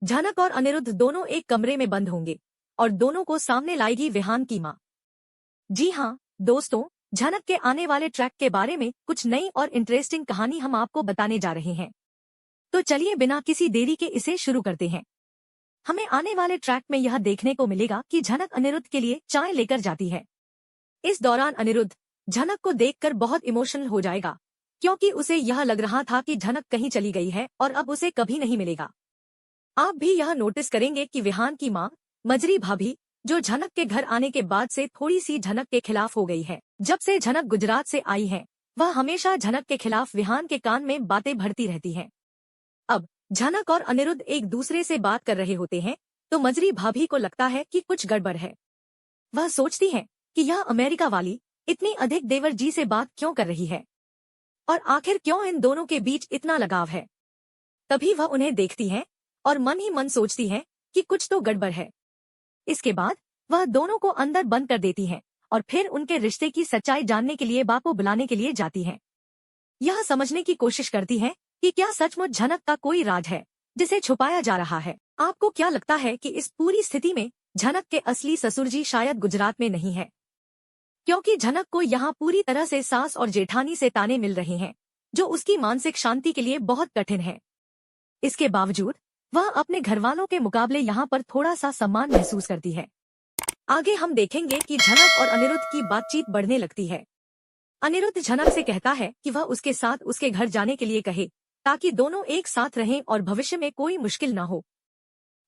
झनक और अनिरुद्ध दोनों एक कमरे में बंद होंगे और दोनों को सामने लाएगी विहान की माँ। जी हाँ दोस्तों, झनक के आने वाले ट्रैक के बारे में कुछ नई और इंटरेस्टिंग कहानी हम आपको बताने जा रहे हैं। तो चलिए बिना किसी देरी के इसे शुरू करते हैं। हमें आने वाले ट्रैक में यह देखने को मिलेगा कि झनक अनिरुद्ध के लिए चाय लेकर जाती है। इस दौरान अनिरुद्ध झनक को देखकर बहुत इमोशनल हो जाएगा, क्योंकि उसे यह लग रहा था कि झनक कहीं चली गई है और अब उसे कभी नहीं मिलेगा। आप भी यह नोटिस करेंगे कि विहान की माँ मजरी भाभी, जो झनक के घर आने के बाद से थोड़ी सी झनक के खिलाफ हो गई है। जब से झनक गुजरात से आई है, वह हमेशा झनक के खिलाफ विहान के कान में बातें भरती रहती है। अब झनक और अनिरुद्ध एक दूसरे से बात कर रहे होते हैं तो मजरी भाभी को लगता है कि कुछ गड़बड़ है। वह सोचती है कि यह अमेरिका वाली इतनी अधिक देवर जी से बात क्यों कर रही है और आखिर क्यों इन दोनों के बीच इतना लगाव है। तभी वह उन्हें देखती है और मन ही मन सोचती है कि कुछ तो गड़बड़ है। इसके बाद वह दोनों को अंदर बंद कर देती है और फिर उनके रिश्ते की सच्चाई जानने के लिए बाप को बुलाने के लिए जाती है। यह समझने की कोशिश करती है कि क्या सचमुच झनक का कोई राज है जिसे छुपाया जा रहा है। आपको क्या लगता है कि इस पूरी स्थिति में झनक के असली ससुर जी शायद गुजरात में नहीं है, क्योंकि झनक को यहाँ पूरी तरह से सास और जेठानी से ताने मिल रहे हैं, जो उसकी मानसिक शांति के लिए बहुत कठिन है। इसके बावजूद वह अपने घरवालों के मुकाबले यहाँ पर थोड़ा सा सम्मान महसूस करती है। आगे हम देखेंगे कि झनक और अनिरुद्ध की बातचीत बढ़ने लगती है। अनिरुद्ध झनक से कहता है कि वह उसके साथ उसके घर जाने के लिए कहे, ताकि दोनों एक साथ रहें और भविष्य में कोई मुश्किल न हो।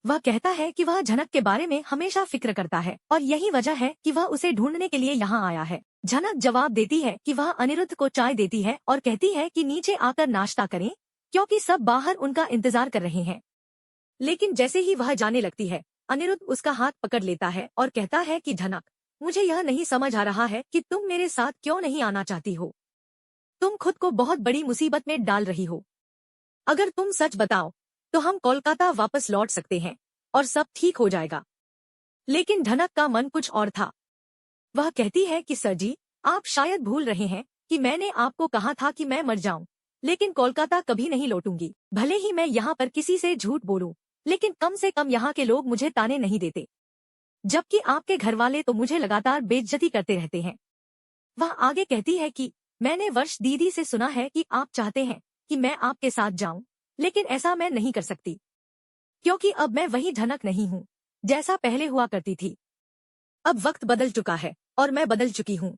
वह कहता है कि वह झनक के बारे में हमेशा फिक्र करता है और यही वजह है कि वह उसे ढूंढने के लिए यहाँ आया है। झनक जवाब देती है कि वह अनिरुद्ध को चाय देती है और कहती है कि नीचे आकर नाश्ता करें, क्योंकि सब बाहर उनका इंतजार कर रहे हैं। लेकिन जैसे ही वह जाने लगती है, अनिरुद्ध उसका हाथ पकड़ लेता है और कहता है कि झनक, मुझे यह नहीं समझ आ रहा है कि तुम मेरे साथ क्यों नहीं आना चाहती हो। तुम खुद को बहुत बड़ी मुसीबत में डाल रही हो। अगर तुम सच बताओ तो हम कोलकाता वापस लौट सकते हैं और सब ठीक हो जाएगा। लेकिन झनक का मन कुछ और था। वह कहती है कि सर जी, आप शायद भूल रहे हैं कि मैंने आपको कहा था कि मैं मर जाऊं, लेकिन कोलकाता कभी नहीं लौटूंगी। भले ही मैं यहाँ पर किसी से झूठ बोलूं, लेकिन कम से कम यहाँ के लोग मुझे ताने नहीं देते, जबकि आपके घरवाले तो मुझे लगातार बेइज्जती करते रहते हैं। वह आगे कहती है कि मैंने वर्ष दीदी से सुना है कि आप चाहते हैं कि मैं आपके साथ जाऊं, लेकिन ऐसा मैं नहीं कर सकती, क्योंकि अब मैं वही झनक नहीं हूँ जैसा पहले हुआ करती थी। अब वक्त बदल चुका है और मैं बदल चुकी हूँ।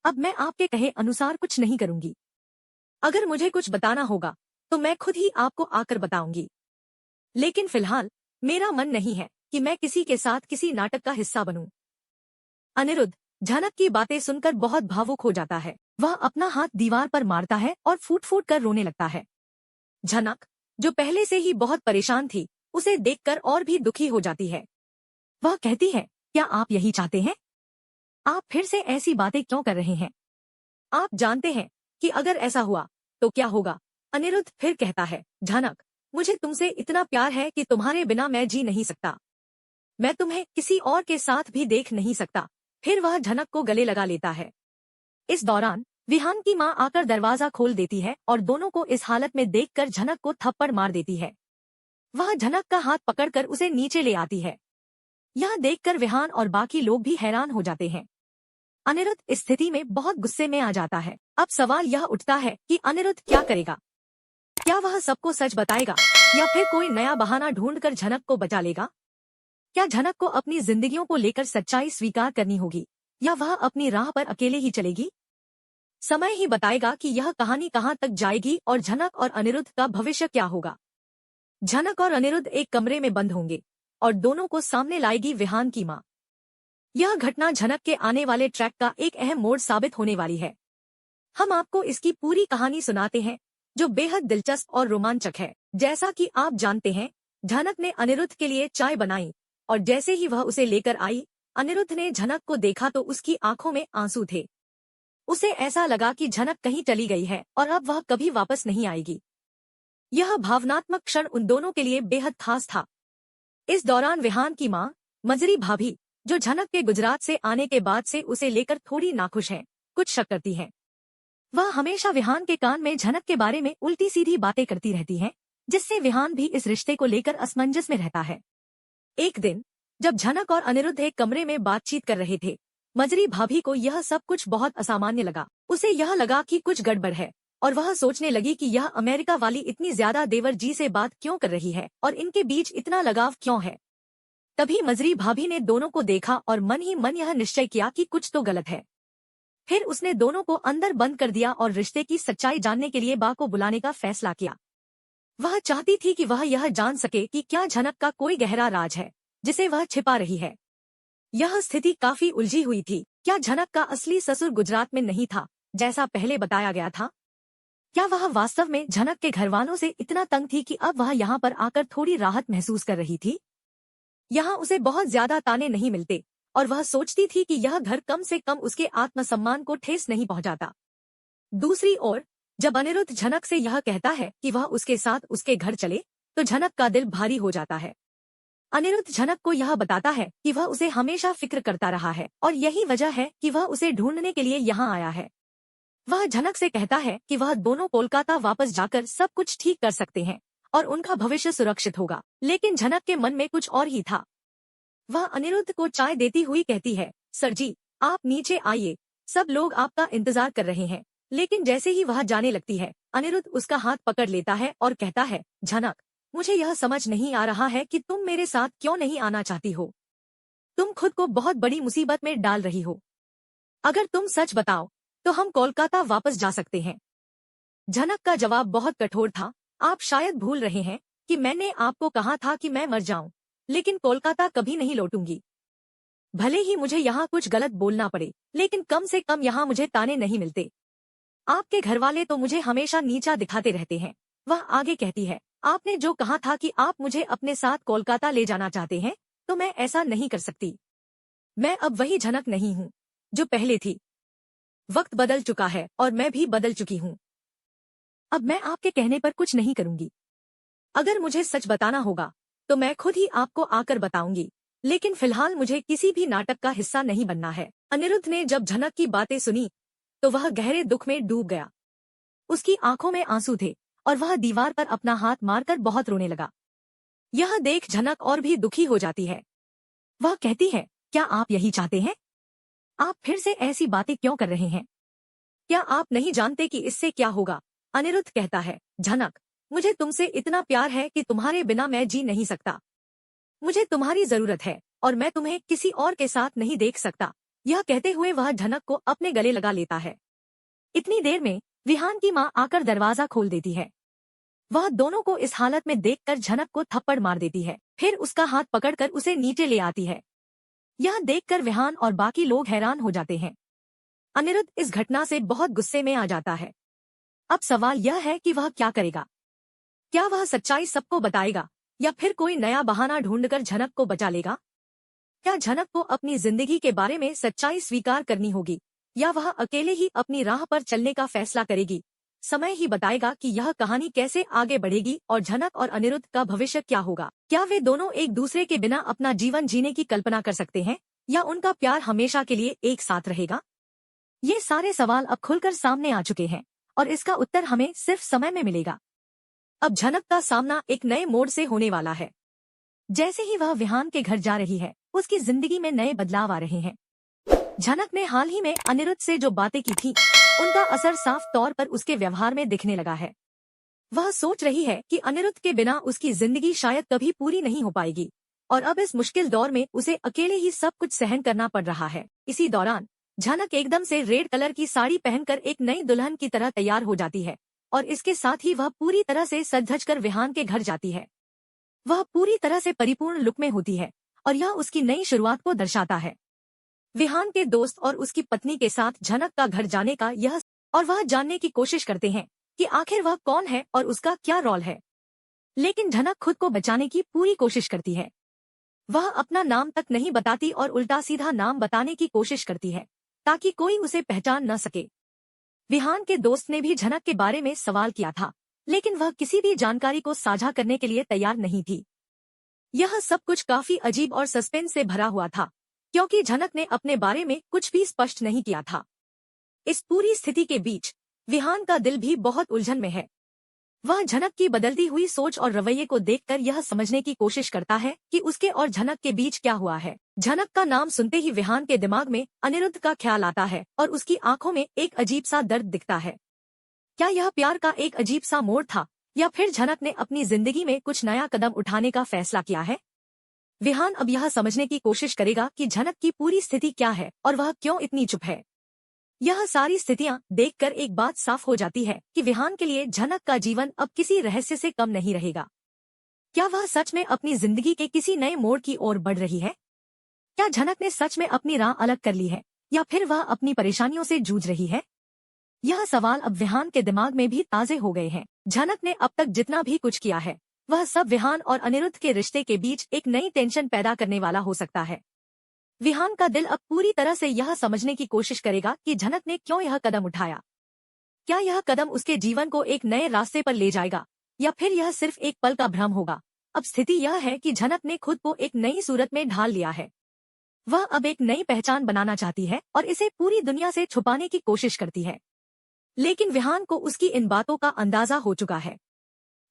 अब मैं आपके कहे अनुसार कुछ नहीं करूंगी। अगर मुझे कुछ बताना होगा तो मैं खुद ही आपको आकर बताऊंगी, लेकिन फिलहाल मेरा मन नहीं है कि मैं किसी के साथ किसी नाटक का हिस्सा बनूं। अनिरुद्ध झनक की बातें सुनकर बहुत भावुक हो जाता है। वह अपना हाथ दीवार पर मारता है और फूट फूट कर रोने लगता है। झनक, जो पहले से ही बहुत परेशान थी, उसे देखकर और भी दुखी हो जाती है। वह कहती है, क्या आप यही चाहते हैं? आप फिर से ऐसी बातें क्यों कर रहे हैं? आप जानते हैं कि अगर ऐसा हुआ तो क्या होगा? अनिरुद्ध फिर कहता है, झनक, मुझे तुमसे इतना प्यार है कि तुम्हारे बिना मैं जी नहीं सकता। मैं तुम्हें किसी और के साथ भी देख नहीं सकता। फिर वह झनक को गले लगा लेता है। इस दौरान विहान की माँ आकर दरवाजा खोल देती है और दोनों को इस हालत में देखकर झनक को थप्पड़ मार देती है। वह झनक का हाथ पकड़कर उसे नीचे ले आती है। यह देखकर विहान और बाकी लोग भी हैरान हो जाते हैं। अनिरुद्ध इस स्थिति में बहुत गुस्से में आ जाता है। अब सवाल यह उठता है कि अनिरुद्ध क्या करेगा? क्या वह सबको सच बताएगा या फिर कोई नया बहाना ढूंढकर झनक को बचा लेगा? क्या झनक को अपनी जिंदगियों को लेकर सच्चाई स्वीकार करनी होगी या वह अपनी राह पर अकेले ही चलेगी? समय ही बताएगा कि यह कहानी कहां तक जाएगी और झनक और अनिरुद्ध का भविष्य क्या होगा। झनक और अनिरुद्ध एक कमरे में बंद होंगे और दोनों को सामने लाएगी विहान की माँ। यह घटना झनक के आने वाले ट्रैक का एक अहम मोड़ साबित होने वाली है। हम आपको इसकी पूरी कहानी सुनाते हैं, जो बेहद दिलचस्प और रोमांचक है। जैसा कि आप जानते हैं, झनक ने अनिरुद्ध के लिए चाय बनाई और जैसे ही वह उसे लेकर आई, अनिरुद्ध ने झनक को देखा तो उसकी आंखों में आंसू थे। उसे ऐसा लगा कि झनक कहीं चली गई है और अब वह कभी वापस नहीं आएगी। यह भावनात्मक क्षण उन दोनों के लिए बेहद खास था। इस दौरान विहान की माँ मजरी भाभी, जो झनक के गुजरात से आने के बाद से उसे लेकर थोड़ी नाखुश है, कुछ शक करती है। वह हमेशा विहान के कान में झनक के बारे में उल्टी सीधी बातें करती रहती है, जिससे विहान भी इस रिश्ते को लेकर असमंजस में रहता है। एक दिन जब झनक और अनिरुद्ध एक कमरे में बातचीत कर रहे थे, मजरी भाभी को यह सब कुछ बहुत असामान्य लगा। उसे यह लगा कि कुछ गड़बड़ है और वह सोचने लगी कि यह अमेरिका वाली इतनी ज्यादा देवर जी से बात क्यों कर रही है और इनके बीच इतना लगाव क्यों है। तभी मजरी भाभी ने दोनों को देखा और मन ही मन यह निश्चय किया कि कुछ तो गलत है। फिर उसने दोनों को अंदर बंद कर दिया और रिश्ते की सच्चाई जानने के लिए बा को बुलाने का फैसला किया। वह चाहती थी कि वह यह जान सके कि क्या झनक का कोई गहरा राज है जिसे वह छिपा रही है। यह स्थिति काफी उलझी हुई थी। क्या झनक का असली ससुर गुजरात में नहीं था जैसा पहले बताया गया था? क्या वह वास्तव में झनक के घरवालों से इतना तंग थी कि अब वह यहाँ पर आकर थोड़ी राहत महसूस कर रही थी? यहाँ उसे बहुत ज्यादा ताने नहीं मिलते और वह सोचती थी कि यह घर कम से कम उसके आत्मसम्मान को ठेस नहीं पहुंचाता। दूसरी ओर जब अनिरुद्ध झनक से यह कहता है कि वह उसके साथ उसके घर चले तो झनक का दिल भारी हो जाता है। अनिरुद्ध झनक को यह बताता है कि वह उसे हमेशा फिक्र करता रहा है और यही वजह है कि वह उसे ढूंढने के लिए यहाँ आया है। वह झनक से कहता है कि वह दोनों कोलकाता वापस जाकर सब कुछ ठीक कर सकते हैं और उनका भविष्य सुरक्षित होगा। लेकिन झनक के मन में कुछ और ही था। वह अनिरुद्ध को चाय देती हुई कहती है, सर जी आप नीचे आइए, सब लोग आपका इंतजार कर रहे हैं। लेकिन जैसे ही वह जाने लगती है अनिरुद्ध उसका हाथ पकड़ लेता है और कहता है, झनक मुझे यह समझ नहीं आ रहा है कि तुम मेरे साथ क्यों नहीं आना चाहती हो। तुम खुद को बहुत बड़ी मुसीबत में डाल रही हो। अगर तुम सच बताओ तो हम कोलकाता वापस जा सकते हैं। झनक का जवाब बहुत कठोर था। आप शायद भूल रहे हैं कि मैंने आपको कहा था कि मैं मर जाऊं लेकिन कोलकाता कभी नहीं लौटूंगी। भले ही मुझे यहाँ कुछ गलत बोलना पड़े लेकिन कम से कम यहाँ मुझे ताने नहीं मिलते। आपके घरवाले तो मुझे हमेशा नीचा दिखाते रहते हैं। वह आगे कहती है, आपने जो कहा था कि आप मुझे अपने साथ कोलकाता ले जाना चाहते हैं तो मैं ऐसा नहीं कर सकती। मैं अब वही झनक नहीं हूँ जो पहले थी। वक्त बदल चुका है और मैं भी बदल चुकी हूँ। अब मैं आपके कहने पर कुछ नहीं करूंगी। अगर मुझे सच बताना होगा तो मैं खुद ही आपको आकर बताऊंगी, लेकिन फिलहाल मुझे किसी भी नाटक का हिस्सा नहीं बनना है। अनिरुद्ध ने जब झनक की बातें सुनी तो वह गहरे दुख में डूब गया। उसकी आंखों में आंसू थे और वह दीवार पर अपना हाथ मारकर बहुत रोने लगा। यह देख झनक और भी दुखी हो जाती है। वह कहती है, क्या आप यही चाहते हैं? आप फिर से ऐसी बातें क्यों कर रहे हैं? क्या आप नहीं जानते कि इससे क्या होगा? अनिरुद्ध कहता है, झनक मुझे तुमसे इतना प्यार है कि तुम्हारे बिना मैं जी नहीं सकता। मुझे तुम्हारी जरूरत है और मैं तुम्हें किसी और के साथ नहीं देख सकता। यह कहते हुए वह झनक को अपने गले लगा लेता है। इतनी देर में विहान की माँ आकर दरवाजा खोल देती है। वह दोनों को इस हालत में देखकर झनक को थप्पड़ मार देती है, फिर उसका हाथ पकड़कर उसे नीचे ले आती है। यह देखकर विहान और बाकी लोग हैरान हो जाते हैं। अनिरुद्ध इस घटना से बहुत गुस्से में आ जाता है। अब सवाल यह है कि वह क्या करेगा। क्या वह सच्चाई सबको बताएगा या फिर कोई नया बहाना ढूंढकर झनक को बचा लेगा? क्या झनक को अपनी जिंदगी के बारे में सच्चाई स्वीकार करनी होगी या वह अकेले ही अपनी राह पर चलने का फैसला करेगी? समय ही बताएगा कि यह कहानी कैसे आगे बढ़ेगी और झनक और अनिरुद्ध का भविष्य क्या होगा। क्या वे दोनों एक दूसरे के बिना अपना जीवन जीने की कल्पना कर सकते हैं या उनका प्यार हमेशा के लिए एक साथ रहेगा? ये सारे सवाल अब खुलकर सामने आ चुके हैं और इसका उत्तर हमें सिर्फ समय में मिलेगा। अब झनक का सामना एक नए मोड़ से होने वाला है। जैसे ही वह विहान के घर जा रही है उसकी जिंदगी में नए बदलाव आ रहे हैं। झनक ने हाल ही में अनिरुद्ध से जो बातें की थी उनका असर साफ तौर पर उसके व्यवहार में दिखने लगा है। वह सोच रही है कि अनिरुद्ध के बिना उसकी जिंदगी शायद कभी पूरी नहीं हो पाएगी और अब इस मुश्किल दौर में उसे अकेले ही सब कुछ सहन करना पड़ रहा है। इसी दौरान झनक एकदम से रेड कलर की साड़ी पहनकर एक नई दुल्हन की तरह तैयार हो जाती है और इसके साथ ही वह पूरी तरह से सज-धज कर विहान के घर जाती है। वह पूरी तरह से परिपूर्ण लुक में होती है और यह उसकी नई शुरुआत को दर्शाता है। विहान के दोस्त और उसकी पत्नी के साथ झनक का घर जाने का यह और वह जानने की कोशिश करते हैं कि आखिर वह कौन है और उसका क्या रोल है। लेकिन झनक खुद को बचाने की पूरी कोशिश करती है। वह अपना नाम तक नहीं बताती और उल्टा सीधा नाम बताने की कोशिश करती है ताकि कोई उसे पहचान न सके। विहान के दोस्त ने भी झनक के बारे में सवाल किया था लेकिन वह किसी भी जानकारी को साझा करने के लिए तैयार नहीं थी। यह सब कुछ काफी अजीब और सस्पेंस से भरा हुआ था क्योंकि झनक ने अपने बारे में कुछ भी स्पष्ट नहीं किया था। इस पूरी स्थिति के बीच विहान का दिल भी बहुत उलझन में है। वह झनक की बदलती हुई सोच और रवैये को देखकर यह समझने की कोशिश करता है कि उसके और झनक के बीच क्या हुआ है। झनक का नाम सुनते ही विहान के दिमाग में अनिरुद्ध का ख्याल आता है और उसकी आंखों में एक अजीब सा दर्द दिखता है। क्या यह प्यार का एक अजीब सा मोड़ था, या फिर झनक ने अपनी जिंदगी में कुछ नया कदम उठाने का फैसला किया है? विहान अब यह समझने की कोशिश करेगा कि झनक की पूरी स्थिति क्या है और वह क्यों इतनी चुप है। यह सारी स्थितियां देखकर एक बात साफ हो जाती है कि विहान के लिए झनक का जीवन अब किसी रहस्य से कम नहीं रहेगा। क्या वह सच में अपनी जिंदगी के किसी नए मोड़ की ओर बढ़ रही है? क्या झनक ने सच में अपनी राह अलग कर ली है, या फिर वह अपनी परेशानियों से जूझ रही है? यह सवाल अब विहान के दिमाग में भी ताजे हो गए हैं। झनक ने अब तक जितना भी कुछ किया है, वह सब विहान और अनिरुद्ध के रिश्ते के बीच एक नई टेंशन पैदा करने वाला हो सकता है। विहान का दिल अब पूरी तरह से यह समझने की कोशिश करेगा कि झनक ने क्यों यह कदम उठाया। क्या यह कदम उसके जीवन को एक नए रास्ते पर ले जाएगा, या फिर यह सिर्फ एक पल का भ्रम होगा। अब स्थिति यह है कि झनक ने खुद को एक नई सूरत में ढाल लिया है। वह अब एक नई पहचान बनाना चाहती है और इसे पूरी दुनिया से छुपाने की कोशिश करती है। लेकिन विहान को उसकी इन बातों का अंदाजा हो चुका है।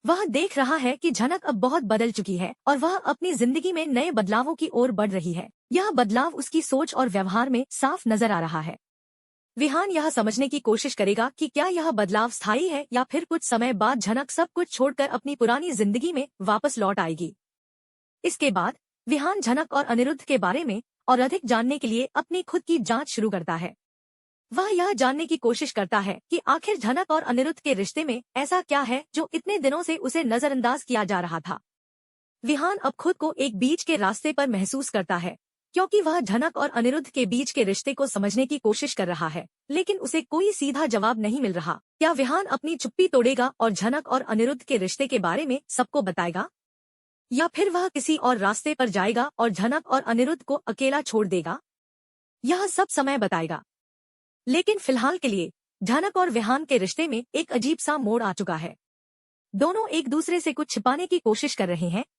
वह देख रहा है कि झनक अब बहुत बदल चुकी है और वह अपनी जिंदगी में नए बदलावों की ओर बढ़ रही है। यह बदलाव उसकी सोच और व्यवहार में साफ नजर आ रहा है। विहान यह समझने की कोशिश करेगा कि क्या यह बदलाव स्थायी है, या फिर कुछ समय बाद झनक सब कुछ छोड़कर अपनी पुरानी जिंदगी में वापस लौट आएगी। इसके बाद विहान झनक और अनिरुद्ध के बारे में और अधिक जानने के लिए अपनी खुद की जांच शुरू करता है। वह यह जानने की कोशिश करता है कि आखिर झनक और अनिरुद्ध के रिश्ते में ऐसा क्या है जो इतने दिनों से उसे नजरअंदाज किया जा रहा था। विहान अब खुद को एक बीच के रास्ते पर महसूस करता है, क्योंकि वह झनक और अनिरुद्ध के बीच के रिश्ते को समझने की कोशिश कर रहा है, लेकिन उसे कोई सीधा जवाब नहीं मिल रहा। क्या विहान अपनी चुप्पी तोड़ेगा और झनक और अनिरुद्ध के रिश्ते के बारे में सबको बताएगा, या फिर वह किसी और रास्ते पर जाएगा और झनक और अनिरुद्ध को अकेला छोड़ देगा? यह सब समय बताएगा। लेकिन फिलहाल के लिए झनक और विहान के रिश्ते में एक अजीब सा मोड़ आ चुका है। दोनों एक दूसरे से कुछ छिपाने की कोशिश कर रहे हैं,